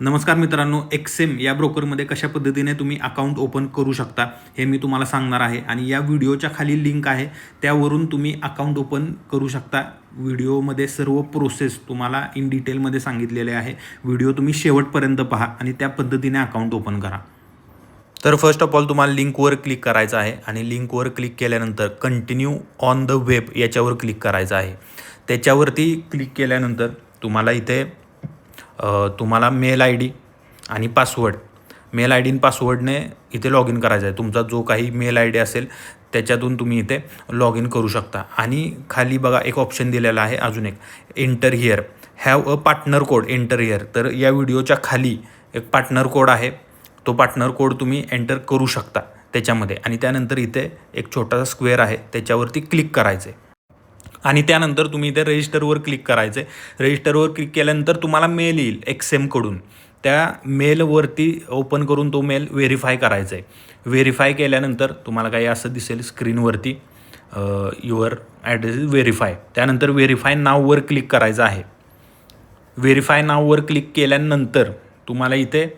नमस्कार मित्रांनो, एक्सेम या ब्रोकरमध्ये कशा पद्धतीने तुम्ही अकाउंट ओपन करू शकता हे मी तुम्हाला सांगणार आहे आणि या व्हिडिओच्या खाली लिंक आहे त्यावरून तुम्ही अकाउंट ओपन करू शकता. व्हिडिओमध्ये सर्व प्रोसेस तुम्हाला इन डिटेलमध्ये सांगितलेले आहे. व्हिडिओ तुम्ही शेवटपर्यंत पहा आणि त्या पद्धतीने अकाउंट ओपन करा. तर फर्स्ट ऑफ ऑल तुम्हाला लिंकवर क्लिक करायचं आहे आणि लिंकवर क्लिक केल्यानंतर कंटिन्यू ऑन द वेब याच्यावर क्लिक करायचं आहे. त्याच्यावरती क्लिक केल्यानंतर तुम्हाला इथे तुम्हाला मेल आय डी आणि पासवर्ड, मेल आय डी आणि पासवर्डने इथे लॉग इन करायचं आहे. तुमचा जो काही मेल आय डी असेल त्याच्यातून तुम्ही इथे लॉग इन करू शकता. आणि खाली बघा एक ऑप्शन दिलेला आहे अजून एक, enter here have a partner code enter here. तर या व्हिडिओच्या खाली एक पार्टनर कोड आहे, तो पार्टनर कोड तुम्ही एंटर करू शकता त्याच्यामध्ये. आणि त्यानंतर इथे एक छोटासा स्क्वेअर आहे त्याच्यावरती क्लिक करायचं आहे आणि त्यानंतर तुम्ही इथे रजिस्टरवर क्लिक करायचं आहे. रजिस्टरवर क्लिक केल्यानंतर तुम्हाला मेल येईल एक्सेमकडून. त्या मेलवरती ओपन करून तो मेल व्हेरीफाय करायचा आहे. व्हेरीफाय केल्यानंतर तुम्हाला काही असं दिसेल स्क्रीनवरती, युअर ॲड्रेस इज व्हेरीफाय. त्यानंतर व्हेरीफाय नाववर क्लिक करायचं आहे. व्हेरीफाय नाववर क्लिक केल्यानंतर तुम्हाला इथे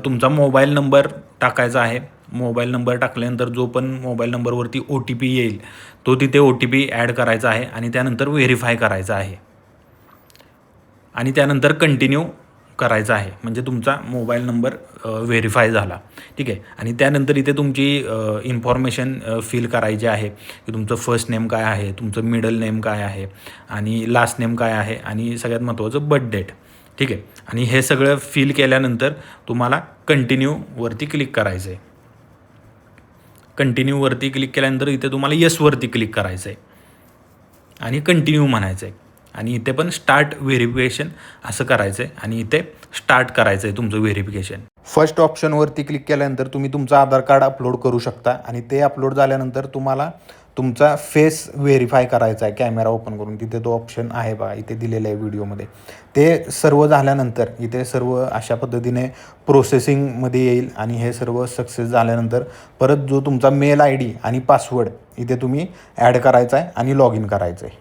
तुमचा मोबाईल नंबर टाकायचा आहे. मोबाईल नंबर टाकल्यानंतर जो पण मोबाईल नंबरवरती ओ टी पी येईल तो तिथे ओ टी पी ॲड करायचा आहे आणि त्यानंतर व्हेरीफाय करायचा आहे आणि त्यानंतर कंटिन्यू करायचा आहे. म्हणजे तुमचा मोबाईल नंबर व्हेरीफाय झाला, ठीक आहे. आणि त्यानंतर इथे तुमची इन्फॉर्मेशन फिल करायची आहे की तुमचं फर्स्ट नेम काय आहे, तुमचं मिडल नेम काय आहे आणि लास्ट नेम काय आहे आणि सगळ्यात महत्त्वाचं बर्थ डेट, ठीक आहे. आणि हे सगळं फिल केल्यानंतर तुम्हाला कंटिन्यूवरती क्लिक करायचं आहे. कंटिन्यूवरती क्लिक केल्यानंतर इथे तुम्हाला येसवरती क्लिक करायचं आहे आणि कंटिन्यू म्हणायचं आहे. आणि इथे पण स्टार्ट व्हेरिफिकेशन असं करायचं आहे आणि इथे स्टार्ट करायचं आहे तुमचं व्हेरिफिकेशन. फर्स्ट ऑप्शनवरती क्लिक केल्यानंतर तुम्ही तुमचं आधार कार्ड अपलोड करू शकता आणि ते अपलोड झाल्यानंतर तुम्हाला तुमचा फेस व्हेरीफाय करायचा आहे कॅमेरा ओपन करून. तिथे तो ऑप्शन आहे बघा, इथे दिलेलं आहे व्हिडिओमध्ये. ते सर्व झाल्यानंतर इथे सर्व अशा पद्धतीने प्रोसेसिंगमध्ये येईल आणि हे सर्व सक्सेस झाल्यानंतर परत जो तुमचा मेल आय डी आणि पासवर्ड इथे तुम्ही ॲड करायचा आहे आणि लॉग इन करायचं आहे.